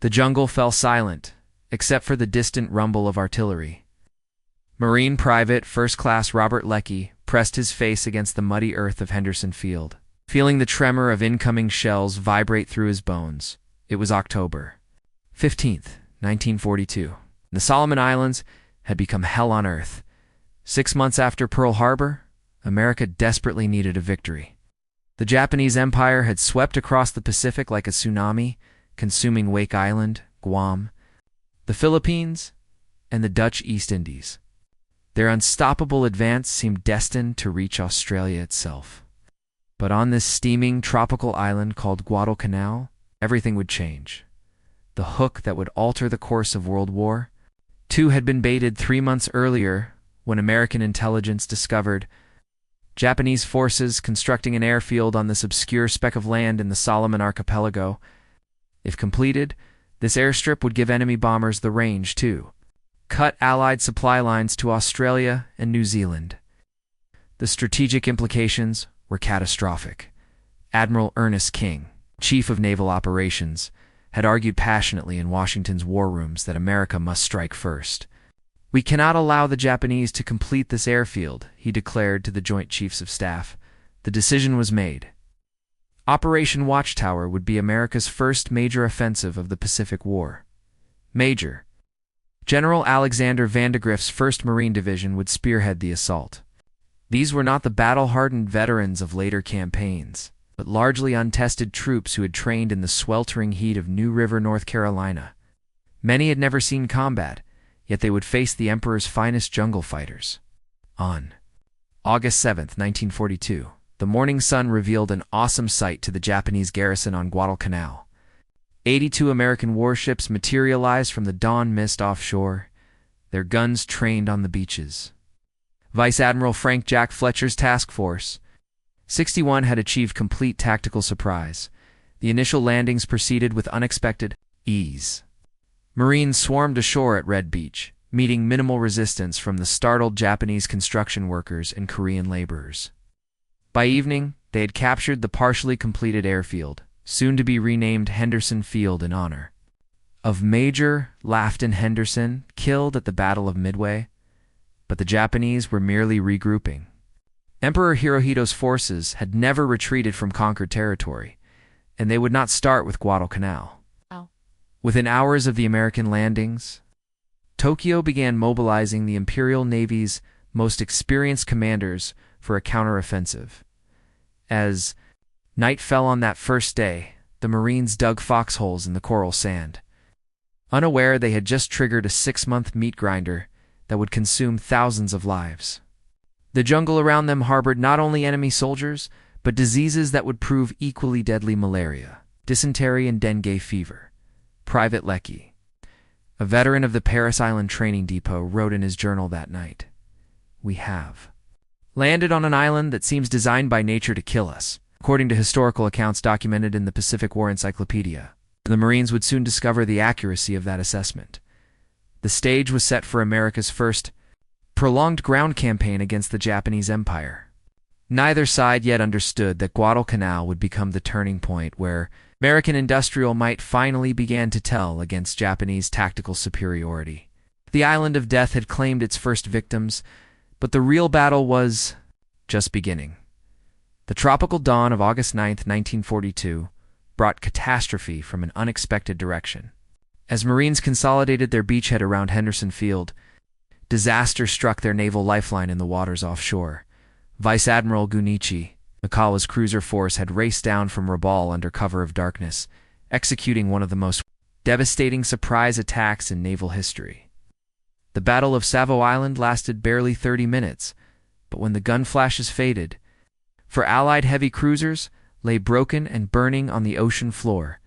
The jungle fell silent, except for the distant rumble of artillery. Marine Private First Class Robert Leckie pressed his face against the muddy earth of Henderson Field, feeling the tremor of incoming shells vibrate through his bones. It was October 15th, 1942. The Solomon Islands had become hell on earth. 6 months after Pearl Harbor, America desperately needed a victory. The Japanese Empire had swept across the Pacific like a tsunami, consuming Wake Island, Guam, the Philippines, and the Dutch East Indies. Their unstoppable advance seemed destined to reach Australia itself. But on this steaming tropical island called Guadalcanal, everything would change. The hook that would alter the course of World War II had been baited 3 months earlier when American intelligence discovered Japanese forces constructing an airfield on this obscure speck of land in the Solomon Archipelago. If completed, this airstrip would give enemy bombers the range to cut Allied supply lines to Australia and New Zealand. The strategic implications were catastrophic. Admiral Ernest King, Chief of Naval Operations, had argued passionately in Washington's war rooms that America must strike first. "We cannot allow the Japanese to complete this airfield," he declared to the Joint Chiefs of Staff. The decision was made. Operation Watchtower would be America's first major offensive of the Pacific War. Major General Alexander Vandegrift's 1st Marine Division would spearhead the assault. These were not the battle-hardened veterans of later campaigns, but largely untested troops who had trained in the sweltering heat of New River, North Carolina. Many had never seen combat, yet they would face the Emperor's finest jungle fighters. On August 7th, 1942, the morning sun revealed an awesome sight to the Japanese garrison on Guadalcanal. 82 American warships materialized from the dawn mist offshore, their guns trained on the beaches. Vice Admiral Frank Jack Fletcher's task force, 61, had achieved complete tactical surprise. The initial landings proceeded with unexpected ease. Marines swarmed ashore at Red Beach, meeting minimal resistance from the startled Japanese construction workers and Korean laborers. By evening, they had captured the partially completed airfield, soon to be renamed Henderson Field in honor of Major Lafton Henderson, killed at the Battle of Midway. But the Japanese were merely regrouping. Emperor Hirohito's forces had never retreated from conquered territory, and they would not start with Guadalcanal. Within hours of the American landings, Tokyo began mobilizing the Imperial Navy's most experienced commanders for a counteroffensive. As night fell on that first day, the Marines dug foxholes in the coral sand. Unaware they had just triggered a 6-month meat grinder that would consume thousands of lives. The jungle around them harbored not only enemy soldiers, but diseases that would prove equally deadly: malaria, dysentery, and dengue fever. Private Leckie, a veteran of the Paris Island Training Depot, wrote in his journal that night, "We have landed on an island that seems designed by nature to kill us." According to historical accounts documented in the Pacific War Encyclopedia, the Marines would soon discover the accuracy of that assessment. The stage was set for America's first prolonged ground campaign against the Japanese Empire. Neither side yet understood that Guadalcanal would become the turning point where American industrial might finally began to tell against Japanese tactical superiority. The Island of Death had claimed its first victims, but the real battle was just beginning. The tropical dawn of August 9th, 1942, brought catastrophe from an unexpected direction. As Marines consolidated their beachhead around Henderson Field, disaster struck their naval lifeline in the waters offshore. Vice Admiral Gunichi, Mikawa's cruiser force, had raced down from Rabaul under cover of darkness, executing one of the most devastating surprise attacks in naval history. The Battle of Savo Island lasted barely 30 minutes, but when the gun flashes faded, for Allied heavy cruisers lay broken and burning on the ocean floor: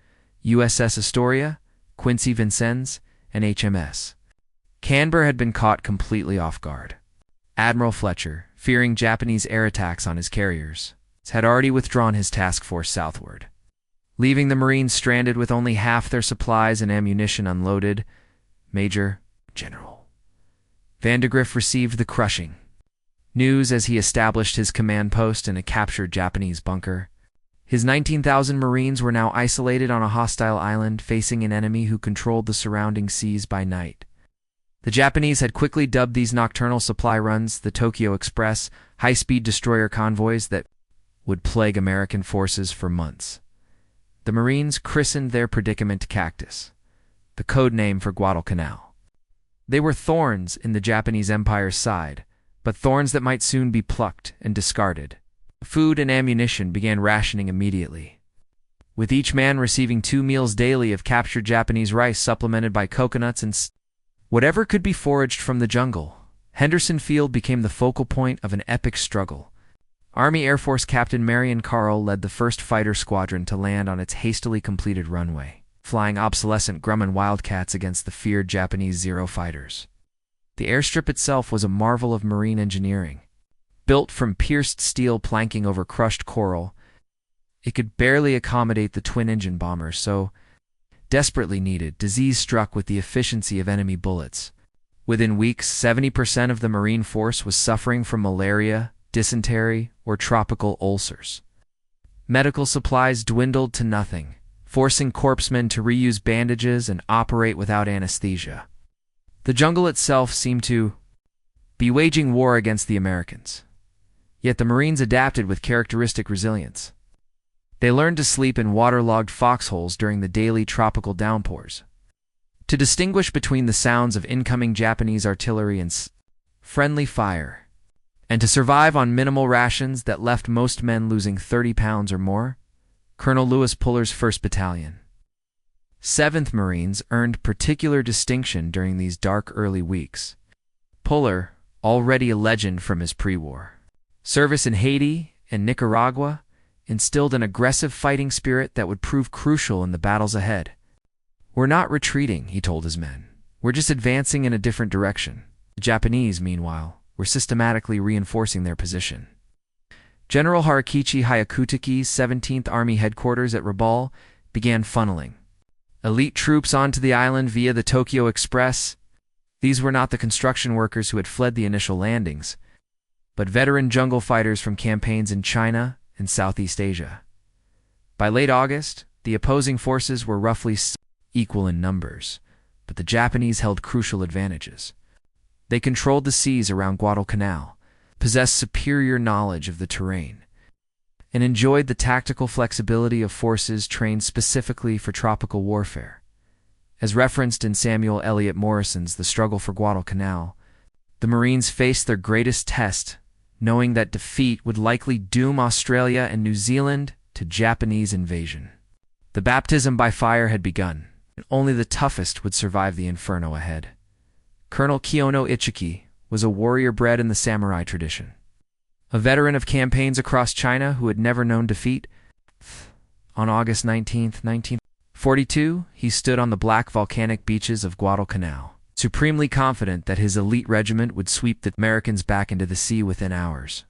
USS Astoria, Quincy Vincennes, and HMS Canberra had been caught completely off guard. Admiral Fletcher, fearing Japanese air attacks on his carriers, had already withdrawn his task force southward, leaving the Marines stranded with only half their supplies and ammunition unloaded. Major General Vandegrift received the crushing news as he established his command post in a captured Japanese bunker. His 19,000 Marines were now isolated on a hostile island, facing an enemy who controlled the surrounding seas by night. The Japanese had quickly dubbed these nocturnal supply runs the Tokyo Express, high-speed destroyer convoys that would plague American forces for months. The Marines christened their predicament Cactus, the code name for Guadalcanal. They were thorns in the Japanese Empire's side, but thorns that might soon be plucked and discarded. Food and ammunition began rationing immediately, with each man receiving 2 meals daily of captured Japanese rice supplemented by coconuts and whatever could be foraged from the jungle. Henderson Field became the focal point of an epic struggle. Army Air Force Captain Marion Carl led the first fighter squadron to land on its hastily completed runway, flying obsolescent Grumman Wildcats against the feared Japanese Zero fighters. The airstrip itself was a marvel of marine engineering. Built from pierced steel planking over crushed coral, it could barely accommodate the twin-engine bombers, so desperately needed, disease struck with the efficiency of enemy bullets. Within weeks, 70% of the Marine force was suffering from malaria, dysentery, or tropical ulcers. Medical supplies dwindled to nothing, forcing corpsmen to reuse bandages and operate without anesthesia. The jungle itself seemed to be waging war against the Americans. Yet the Marines adapted with characteristic resilience. They learned to sleep in waterlogged foxholes during the daily tropical downpours, to distinguish between the sounds of incoming Japanese artillery and friendly fire, and to survive on minimal rations that left most men losing 30 pounds or more. Colonel Lewis Puller's 1st Battalion, 7th Marines earned particular distinction during these dark early weeks. Puller, already a legend from his pre-war service in Haiti and Nicaragua, instilled an aggressive fighting spirit that would prove crucial in the battles ahead. "We're not retreating," he told his men. "We're just advancing in a different direction." The Japanese, meanwhile, were systematically reinforcing their position. General Harakichi Hyakutaki's 17th Army headquarters at Rabaul began funneling elite troops onto the island via the Tokyo Express. These were not the construction workers who had fled the initial landings, but veteran jungle fighters from campaigns in China and Southeast Asia. By late August, the opposing forces were roughly equal in numbers, but the Japanese held crucial advantages. They controlled the seas around Guadalcanal, possessed superior knowledge of the terrain, and enjoyed the tactical flexibility of forces trained specifically for tropical warfare. As referenced in Samuel Eliot Morrison's The Struggle for Guadalcanal, the Marines faced their greatest test, knowing that defeat would likely doom Australia and New Zealand to Japanese invasion. The baptism by fire had begun, and only the toughest would survive the inferno ahead. Colonel Kiyono Ichiki was a warrior bred in the samurai tradition, a veteran of campaigns across China who had never known defeat. On August 19, 1942, he stood on the black volcanic beaches of Guadalcanal, supremely confident that his elite regiment would sweep the Americans back into the sea within hours.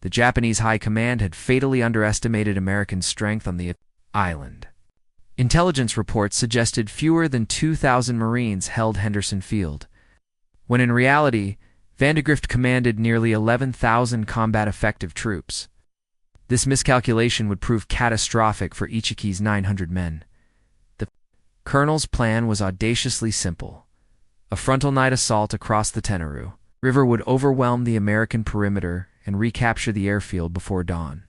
The Japanese high command had fatally underestimated American strength on the island. Intelligence reports suggested fewer than 2,000 Marines held Henderson Field, when in reality, Vandegrift commanded nearly 11,000 combat-effective troops. This miscalculation would prove catastrophic for Ichiki's 900 men. The colonel's plan was audaciously simple. A frontal night assault across the Tenaru River would overwhelm the American perimeter and recapture the airfield before dawn.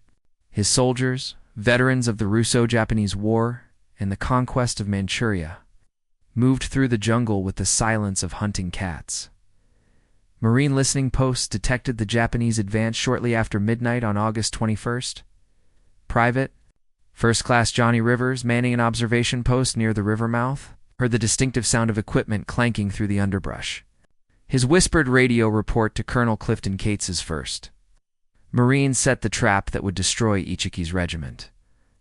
His soldiers, veterans of the Russo-Japanese War and the conquest of Manchuria, moved through the jungle with the silence of hunting cats. Marine listening posts detected the Japanese advance shortly after midnight on August 21st. Private, First Class Johnny Rivers, manning an observation post near the river mouth, heard the distinctive sound of equipment clanking through the underbrush. His whispered radio report to Colonel Clifton Cates's 1st Marines set the trap that would destroy Ichiki's regiment.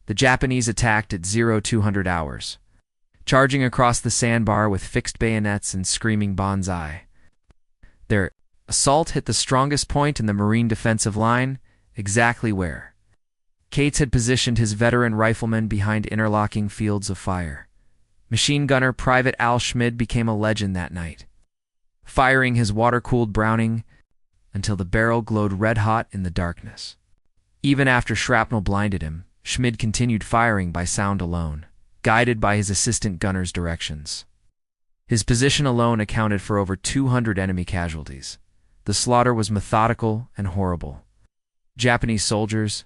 The Japanese attacked at 0200 hours, charging across the sandbar with fixed bayonets and screaming banzai. Their assault hit the strongest point in the Marine defensive line, exactly where Cates had positioned his veteran riflemen behind interlocking fields of fire. Machine gunner Private Al Schmid became a legend that night, firing his water-cooled Browning until the barrel glowed red-hot in the darkness. Even after shrapnel blinded him, Schmid continued firing by sound alone, guided by his assistant gunner's directions. His position alone accounted for over 200 enemy casualties. The slaughter was methodical and horrible. Japanese soldiers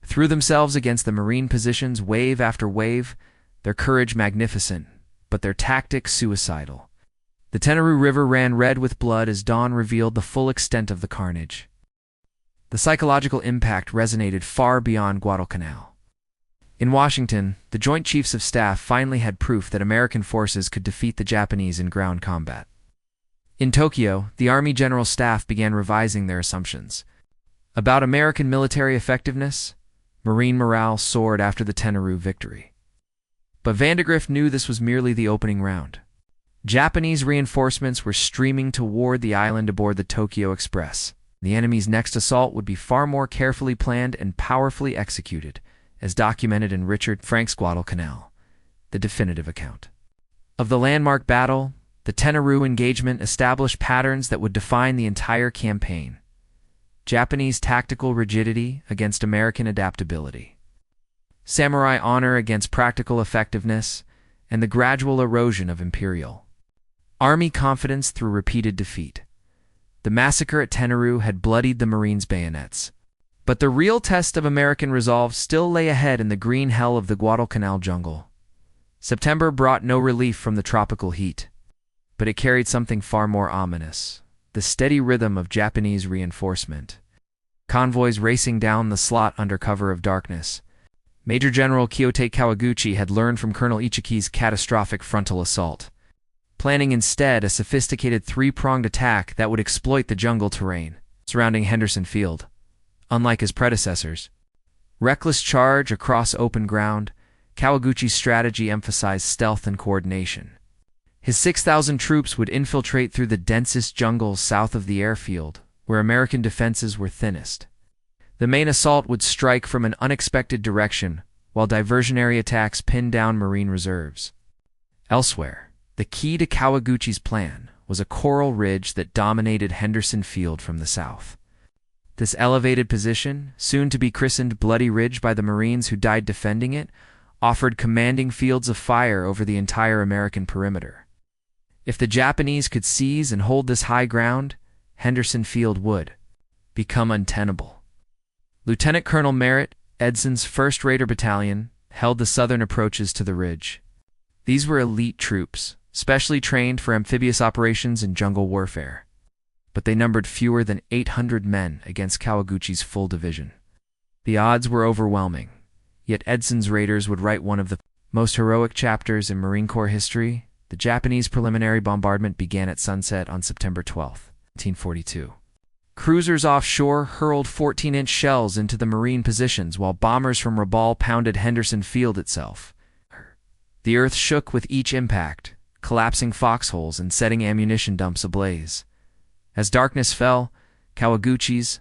threw themselves against the Marine positions wave after wave, their courage magnificent, but their tactics suicidal. The Tenarú River ran red with blood as dawn revealed the full extent of the carnage. The psychological impact resonated far beyond Guadalcanal. In Washington, the Joint Chiefs of Staff finally had proof that American forces could defeat the Japanese in ground combat. In Tokyo, the Army General Staff began revising their assumptions. About American military effectiveness, Marine morale soared after the Tenarú victory. But Vandegrift knew this was merely the opening round. Japanese reinforcements were streaming toward the island aboard the Tokyo Express. The enemy's next assault would be far more carefully planned and powerfully executed, as documented in Richard Frank's Guadalcanal, the definitive account. Of the landmark battle, the Tenarú engagement established patterns that would define the entire campaign. Japanese tactical rigidity against American adaptability. Samurai honor against practical effectiveness, and the gradual erosion of imperial Army confidence through repeated defeat. The massacre at Tenarú had bloodied the Marines' bayonets. But the real test of American resolve still lay ahead in the green hell of the Guadalcanal jungle. September brought no relief from the tropical heat, but it carried something far more ominous: the steady rhythm of Japanese reinforcement. Convoys racing down the slot under cover of darkness. Major General Kyoto Kawaguchi had learned from Colonel Ichiki's catastrophic frontal assault, planning instead a sophisticated three-pronged attack that would exploit the jungle terrain surrounding Henderson Field. Unlike his predecessors' reckless charge across open ground, Kawaguchi's strategy emphasized stealth and coordination. His 6,000 troops would infiltrate through the densest jungles south of the airfield, where American defenses were thinnest. The main assault would strike from an unexpected direction, while diversionary attacks pinned down Marine reserves. Elsewhere, the key to Kawaguchi's plan was a coral ridge that dominated Henderson Field from the south. This elevated position, soon to be christened Bloody Ridge by the Marines who died defending it, offered commanding fields of fire over the entire American perimeter. If the Japanese could seize and hold this high ground, Henderson Field would become untenable. Lieutenant Colonel Merritt, Edson's 1st Raider Battalion, held the southern approaches to the ridge. These were elite troops, specially trained for amphibious operations and jungle warfare. But they numbered fewer than 800 men against Kawaguchi's full division. The odds were overwhelming, yet Edson's raiders would write one of the most heroic chapters in Marine Corps history. The Japanese preliminary bombardment began at sunset on September 12, 1942. Cruisers offshore hurled 14-inch shells into the Marine positions while bombers from Rabaul pounded Henderson Field itself. The earth shook with each impact, collapsing foxholes and setting ammunition dumps ablaze. As darkness fell, Kawaguchi's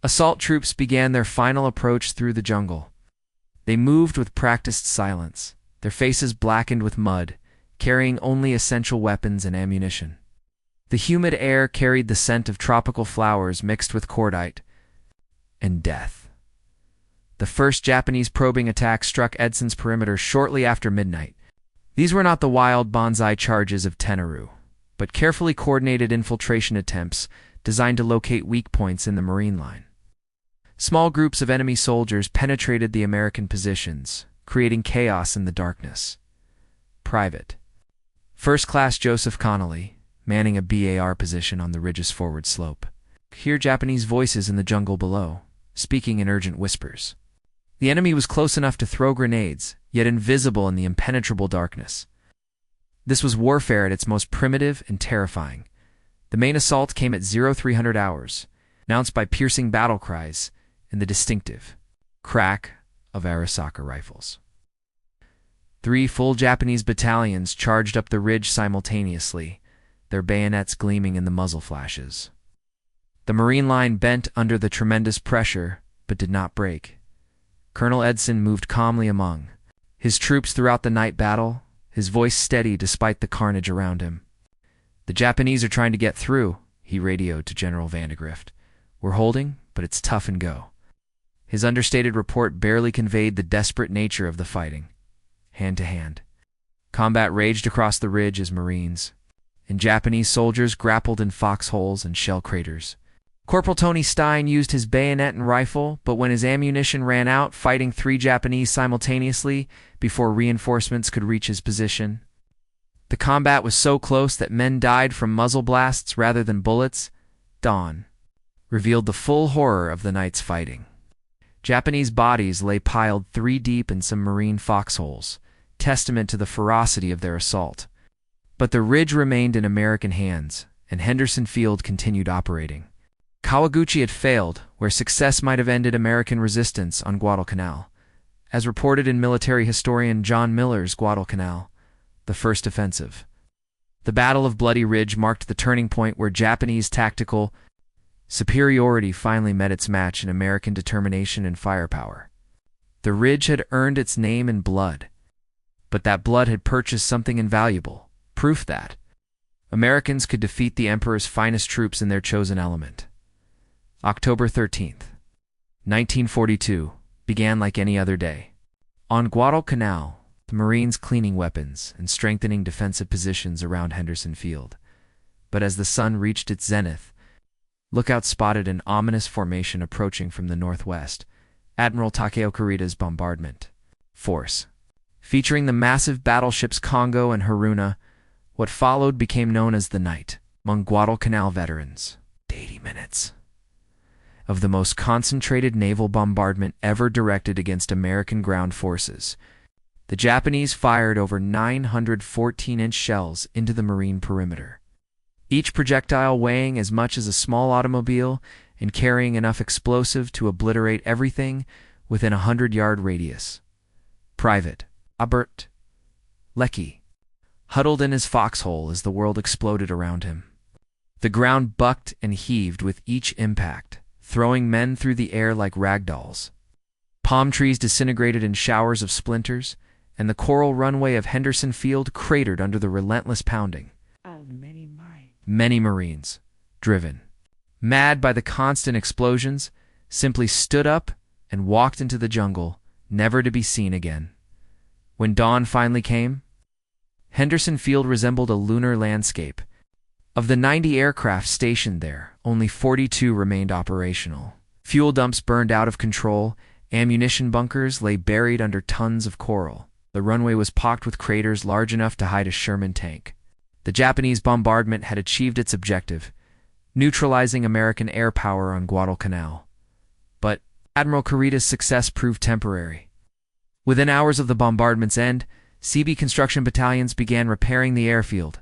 assault troops began their final approach through the jungle. They moved with practiced silence, their faces blackened with mud, carrying only essential weapons and ammunition. The humid air carried the scent of tropical flowers mixed with cordite and death. The first Japanese probing attack struck Edson's perimeter shortly after midnight. These were not the wild bonsai charges of Tenarú, but carefully coordinated infiltration attempts designed to locate weak points in the Marine line. Small groups of enemy soldiers penetrated the American positions, creating chaos in the darkness. Private First Class Joseph Connolly, manning a BAR position on the ridge's forward slope, could hear Japanese voices in the jungle below, speaking in urgent whispers. The enemy was close enough to throw grenades, yet invisible in the impenetrable darkness. This was warfare at its most primitive and terrifying. The main assault came at 0300 hours, announced by piercing battle cries and the distinctive crack of Arisaka rifles. 3 full Japanese battalions charged up the ridge simultaneously, their bayonets gleaming in the muzzle flashes. The Marine line bent under the tremendous pressure, but did not break. Colonel Edson moved calmly among his troops throughout the night battle, his voice steady despite the carnage around him. "The Japanese are trying to get through," he radioed to General Vandegrift. "We're holding, but it's tough and go." His understated report barely conveyed the desperate nature of the fighting. Hand to hand, combat raged across the ridge as Marines and Japanese soldiers grappled in foxholes and shell craters. Corporal Tony Stein used his bayonet and rifle, but when his ammunition ran out, fighting 3 Japanese simultaneously before reinforcements could reach his position. The combat was so close that men died from muzzle blasts rather than bullets. Dawn revealed the full horror of the night's fighting. Japanese bodies lay piled 3 deep in some Marine foxholes, testament to the ferocity of their assault. But the ridge remained in American hands, and Henderson Field continued operating. Kawaguchi had failed, where success might have ended American resistance on Guadalcanal, as reported in military historian John Miller's Guadalcanal, the First Offensive. The Battle of Bloody Ridge marked the turning point where Japanese tactical superiority finally met its match in American determination and firepower. The ridge had earned its name in blood, but that blood had purchased something invaluable, proof that Americans could defeat the Emperor's finest troops in their chosen element. October 13th, 1942, began like any other day. On Guadalcanal, the Marines cleaning weapons and strengthening defensive positions around Henderson Field. But as the sun reached its zenith, lookouts spotted an ominous formation approaching from the northwest, Admiral Takeo Kurita's bombardment force. Featuring the massive battleships Congo and Haruna, what followed became known as the night among Guadalcanal veterans. 80 minutes of the most concentrated naval bombardment ever directed against American ground forces. The Japanese fired over 914-inch shells into the Marine perimeter, each projectile weighing as much as a small automobile and carrying enough explosive to obliterate everything within a 100-yard radius. Private Robert Leckie huddled in his foxhole as the world exploded around him. The ground bucked and heaved with each impact, throwing men through the air like ragdolls. Palm trees disintegrated in showers of splinters, and the coral runway of Henderson Field cratered under the relentless pounding. Many Marines, driven mad by the constant explosions, simply stood up and walked into the jungle, never to be seen again. When dawn finally came, Henderson Field resembled a lunar landscape. Of the 90 aircraft stationed there, only 42 remained operational. Fuel dumps burned out of control, ammunition bunkers lay buried under tons of coral. The runway was pocked with craters large enough to hide a Sherman tank. The Japanese bombardment had achieved its objective, neutralizing American air power on Guadalcanal. But Admiral Kurita's success proved temporary. Within hours of the bombardment's end, CB construction battalions began repairing the airfield.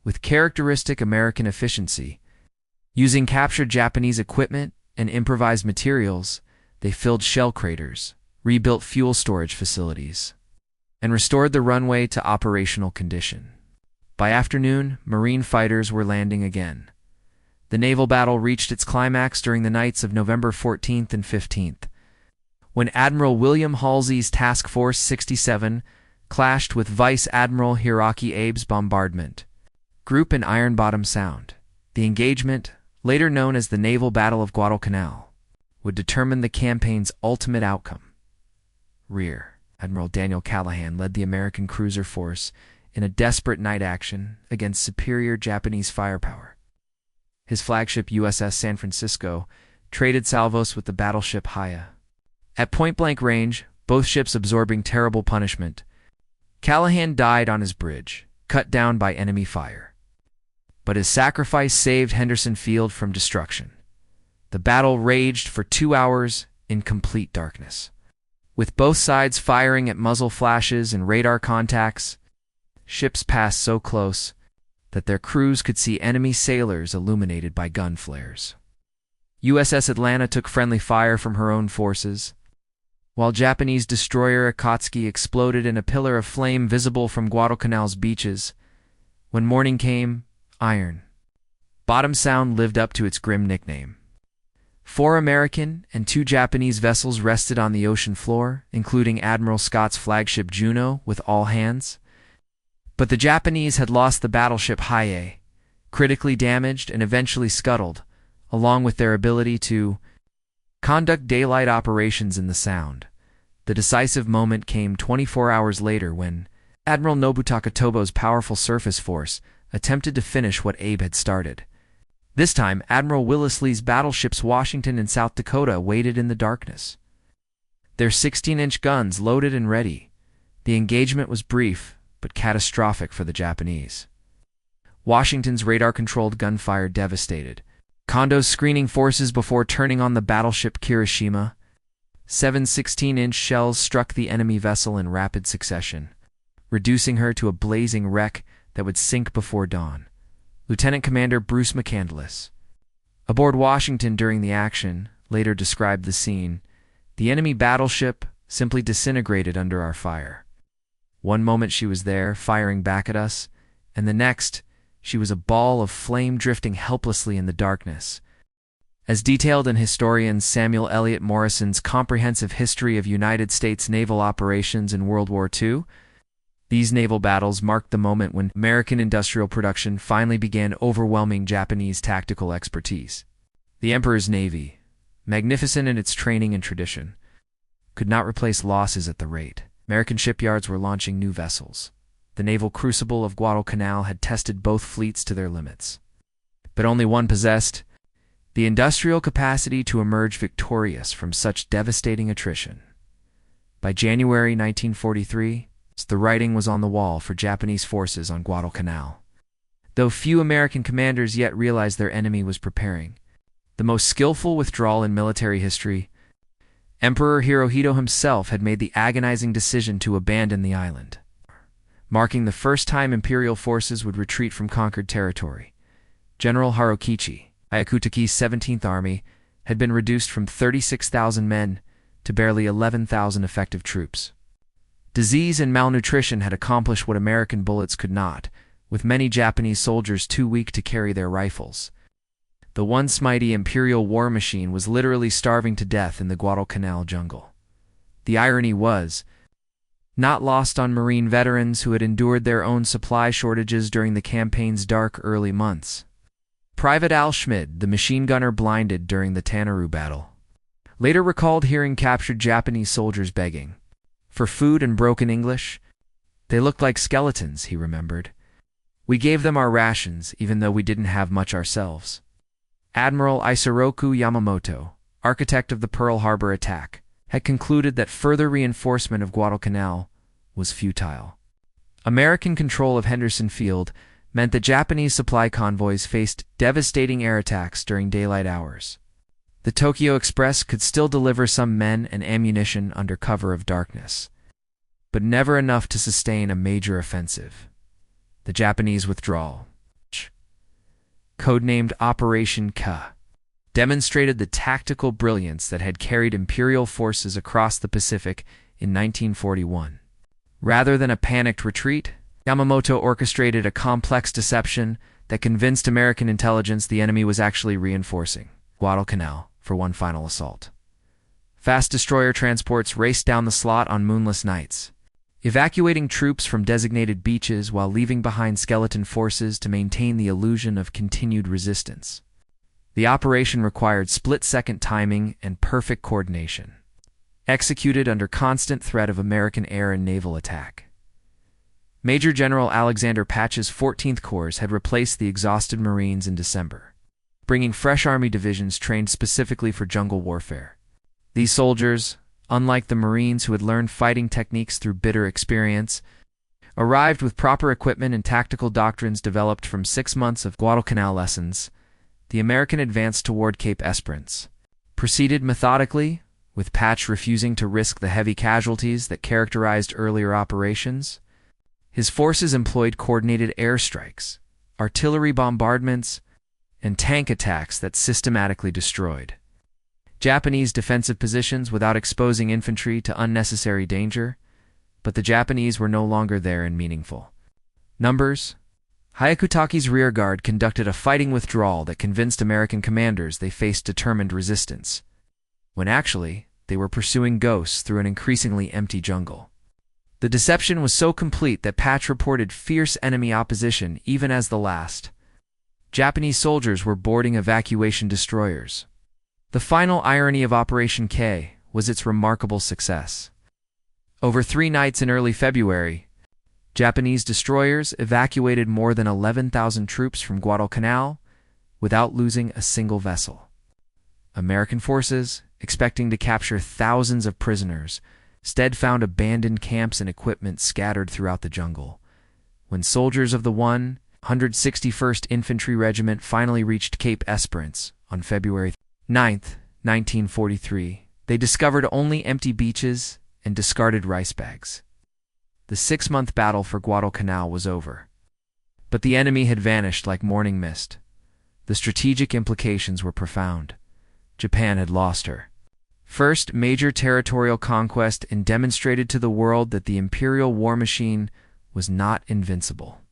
With characteristic American efficiency, using captured Japanese equipment and improvised materials, they filled shell craters, rebuilt fuel storage facilities, and restored the runway to operational condition. By afternoon, Marine fighters were landing again. The naval battle reached its climax during the nights of November 14th and 15th, when Admiral William Halsey's Task Force 67 clashed with Vice Admiral Hiroki Abe's bombardment group in Iron Bottom Sound. The engagement, later known as the Naval Battle of Guadalcanal, would determine the campaign's ultimate outcome. Rear Admiral Daniel Callahan led the American cruiser force in a desperate night action against superior Japanese firepower. His flagship USS San Francisco traded salvos with the battleship Haya. At point-blank range, both ships absorbing terrible punishment, Callahan died on his bridge, cut down by enemy fire. But his sacrifice saved Henderson Field from destruction. The battle raged for 2 hours in complete darkness. With both sides firing at muzzle flashes and radar contacts, ships passed so close that their crews could see enemy sailors illuminated by gun flares. USS Atlanta took friendly fire from her own forces, while Japanese destroyer Akatsuki exploded in a pillar of flame visible from Guadalcanal's beaches. When morning came, Iron Bottom Sound lived up to its grim nickname. 4 American and 2 Japanese vessels rested on the ocean floor, including Admiral Scott's flagship Juno with all hands. But the Japanese had lost the battleship Hiei, critically damaged and eventually scuttled, along with their ability to conduct daylight operations in the Sound. The decisive moment came 24 hours later when Admiral Nobutaka Tobo's powerful surface force attempted to finish what Abe had started. This time, Admiral Wellesley's battleships Washington and South Dakota waited in the darkness. Their 16-inch guns loaded and ready. The engagement was brief, but catastrophic for the Japanese. Washington's radar-controlled gunfire devastated Kondo's screening forces before turning on the battleship Kirishima. 7 16-inch shells struck the enemy vessel in rapid succession, reducing her to a blazing wreck that would sink before dawn. Lieutenant Commander Bruce McCandless, aboard Washington during the action, later described the scene. The enemy battleship simply disintegrated under our fire. One moment she was there, firing back at us, and the next, she was a ball of flame drifting helplessly in the darkness. As detailed in historian Samuel Eliot Morrison's comprehensive history of United States naval operations in World War II, these naval battles marked the moment when American industrial production finally began overwhelming Japanese tactical expertise. The Emperor's Navy, magnificent in its training and tradition, could not replace losses at the rate. American shipyards were launching new vessels. The naval crucible of Guadalcanal had tested both fleets to their limits. But only one possessed the industrial capacity to emerge victorious from such devastating attrition. By January 1943, the writing was on the wall for Japanese forces on Guadalcanal. Though few American commanders yet realized their enemy was preparing the most skillful withdrawal in military history, Emperor Hirohito himself had made the agonizing decision to abandon the island, marking the first time imperial forces would retreat from conquered territory. General Harukichi, Hyakutaki's 17th Army, had been reduced from 36,000 men to barely 11,000 effective troops. Disease and malnutrition had accomplished what American bullets could not, with many Japanese soldiers too weak to carry their rifles. The once mighty imperial war machine was literally starving to death in the Guadalcanal jungle. The irony was not lost on Marine veterans who had endured their own supply shortages during the campaign's dark early months. Private Al Schmid, the machine gunner blinded during the Tannaru battle, later recalled hearing captured Japanese soldiers begging for food in broken English. They looked like skeletons, he remembered. We gave them our rations, even though we didn't have much ourselves. Admiral Isoroku Yamamoto, architect of the Pearl Harbor attack, had concluded that further reinforcement of Guadalcanal was futile. American control of Henderson Field meant that Japanese supply convoys faced devastating air attacks during daylight hours. The Tokyo Express could still deliver some men and ammunition under cover of darkness, but never enough to sustain a major offensive. The Japanese withdrawal, codenamed Operation Ka, demonstrated the tactical brilliance that had carried imperial forces across the Pacific in 1941. Rather than a panicked retreat, Yamamoto orchestrated a complex deception that convinced American intelligence the enemy was actually reinforcing Guadalcanal for one final assault. Fast destroyer transports raced down the slot on moonless nights, evacuating troops from designated beaches while leaving behind skeleton forces to maintain the illusion of continued resistance. The operation required split-second timing and perfect coordination, executed under constant threat of American air and naval attack. Major General Alexander Patch's 14th Corps had replaced the exhausted Marines in December, bringing fresh Army divisions trained specifically for jungle warfare. These soldiers, unlike the Marines who had learned fighting techniques through bitter experience, arrived with proper equipment and tactical doctrines developed from 6 months of Guadalcanal lessons. The American advance toward Cape Esperance proceeded methodically, with Patch refusing to risk the heavy casualties that characterized earlier operations. His forces employed coordinated airstrikes, artillery bombardments, and tank attacks that systematically destroyed Japanese defensive positions without exposing infantry to unnecessary danger. But the Japanese were no longer there in meaningful numbers. Hyakutaki's rearguard conducted a fighting withdrawal that convinced American commanders they faced determined resistance, when actually they were pursuing ghosts through an increasingly empty jungle. The deception was so complete that Patch reported fierce enemy opposition even as the last Japanese soldiers were boarding evacuation destroyers. The final irony of Operation K was its remarkable success. Over 3 nights in early February, Japanese destroyers evacuated more than 11,000 troops from Guadalcanal without losing a single vessel. American forces, expecting to capture thousands of prisoners, instead found abandoned camps and equipment scattered throughout the jungle. When soldiers of the 161st Infantry Regiment finally reached Cape Esperance on February 9, 1943, they discovered only empty beaches and discarded rice bags. The 6-month battle for Guadalcanal was over. But the enemy had vanished like morning mist. The strategic implications were profound. Japan had lost her first major territorial conquest and demonstrated to the world that the imperial war machine was not invincible.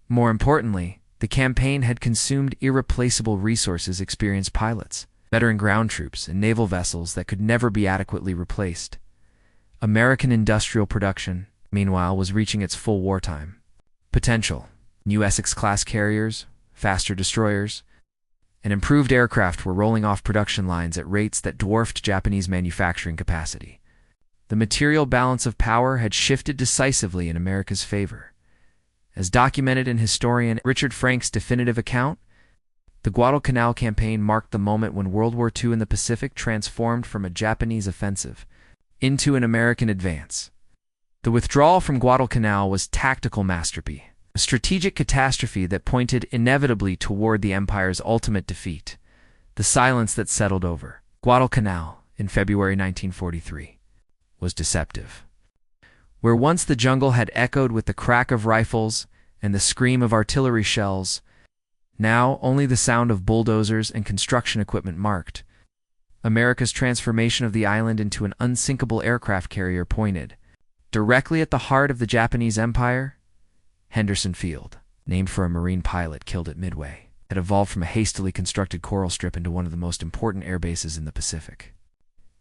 More importantly, the campaign had consumed irreplaceable resources, experienced pilots, veteran ground troops, and naval vessels that could never be adequately replaced. American industrial production, meanwhile, was reaching its full wartime potential. New Essex-class carriers, faster destroyers, and improved aircraft were rolling off production lines at rates that dwarfed Japanese manufacturing capacity. The material balance of power had shifted decisively in America's favor. As documented in historian Richard Frank's definitive account, the Guadalcanal campaign marked the moment when World War II in the Pacific transformed from a Japanese offensive into an American advance. The withdrawal from Guadalcanal was tactical masterpiece, a strategic catastrophe that pointed inevitably toward the empire's ultimate defeat. The silence that settled over Guadalcanal in February 1943 was deceptive. Where once the jungle had echoed with the crack of rifles and the scream of artillery shells, now only the sound of bulldozers and construction equipment marked America's transformation of the island into an unsinkable aircraft carrier. Pointed directly at the heart of the Japanese Empire, Henderson Field, named for a Marine pilot killed at Midway, had evolved from a hastily constructed coral strip into one of the most important air bases in the Pacific.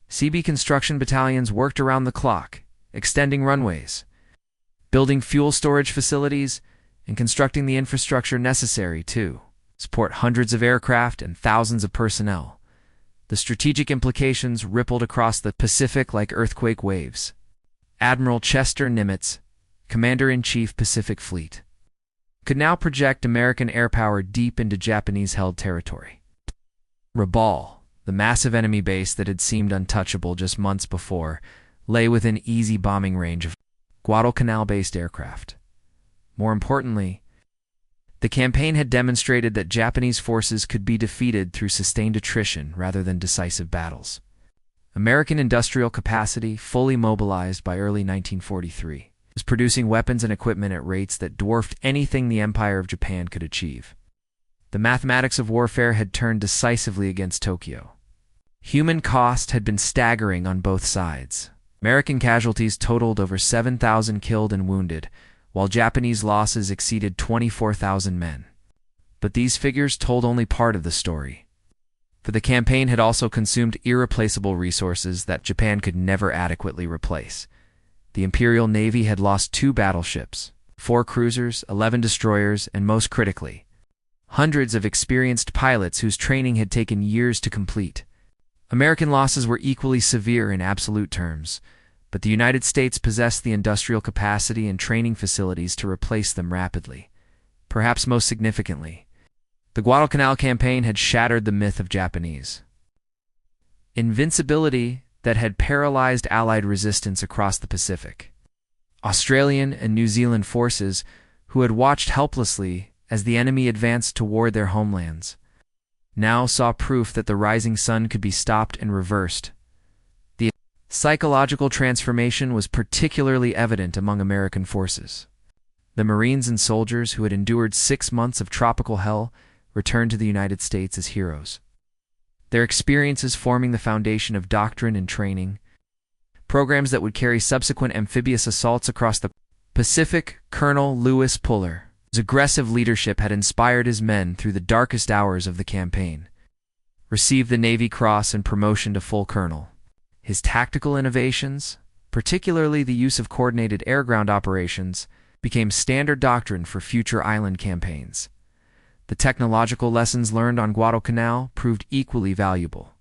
CB construction battalions worked around the clock, extending runways, building fuel storage facilities, and constructing the infrastructure necessary to support hundreds of aircraft and thousands of personnel. The strategic implications rippled across the Pacific like earthquake waves. Admiral Chester Nimitz, Commander-in-Chief Pacific Fleet, could now project American air power deep into Japanese-held territory. Rabaul, the massive enemy base that had seemed untouchable just months before, lay within easy bombing range of Guadalcanal-based aircraft. More importantly, the campaign had demonstrated that Japanese forces could be defeated through sustained attrition rather than decisive battles. American industrial capacity, fully mobilized by early 1943, was producing weapons and equipment at rates that dwarfed anything the Empire of Japan could achieve. The mathematics of warfare had turned decisively against Tokyo. Human cost had been staggering on both sides. American casualties totaled over 7,000 killed and wounded, while Japanese losses exceeded 24,000 men. But these figures told only part of the story. For the campaign had also consumed irreplaceable resources that Japan could never adequately replace. The Imperial Navy had lost 2 battleships, 4 cruisers, 11 destroyers, and most critically, hundreds of experienced pilots whose training had taken years to complete. American losses were equally severe in absolute terms, but the United States possessed the industrial capacity and training facilities to replace them rapidly. Perhaps most significantly, the Guadalcanal campaign had shattered the myth of Japanese invincibility that had paralyzed Allied resistance across the Pacific. Australian and New Zealand forces, who had watched helplessly as the enemy advanced toward their homelands, now saw proof that the rising sun could be stopped and reversed. The psychological transformation was particularly evident among American forces. The Marines and soldiers who had endured 6 months of tropical hell returned to the United States as heroes. Their experiences forming the foundation of doctrine and training, programs that would carry subsequent amphibious assaults across the Pacific. Colonel Lewis Puller, whose aggressive leadership had inspired his men through the darkest hours of the campaign, received the Navy Cross and promotion to full colonel. His tactical innovations, particularly the use of coordinated air-ground operations, became standard doctrine for future island campaigns. The technological lessons learned on Guadalcanal proved equally valuable.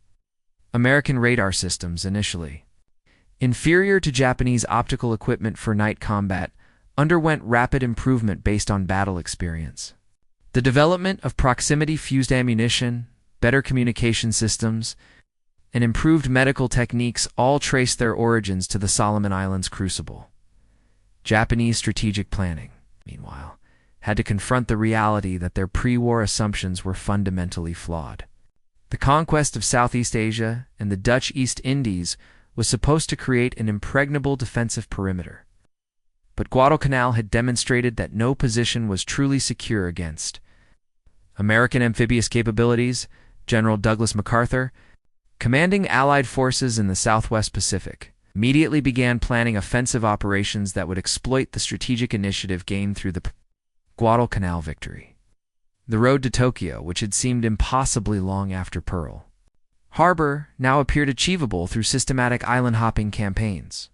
American radar systems initially. Inferior to Japanese optical equipment for night combat, underwent rapid improvement based on battle experience. The development of proximity-fused ammunition, better communication systems, and improved medical techniques all trace their origins to the Solomon Islands crucible. Japanese strategic planning, meanwhile, had to confront the reality that their pre-war assumptions were fundamentally flawed. The conquest of Southeast Asia and the Dutch East Indies was supposed to create an impregnable defensive perimeter. But Guadalcanal had demonstrated that no position was truly secure against American amphibious capabilities. General Douglas MacArthur, commanding Allied forces in the Southwest Pacific, immediately began planning offensive operations that would exploit the strategic initiative gained through the Guadalcanal victory. The road to Tokyo, which had seemed impossibly long after Pearl Harbor, now appeared achievable through systematic island-hopping campaigns.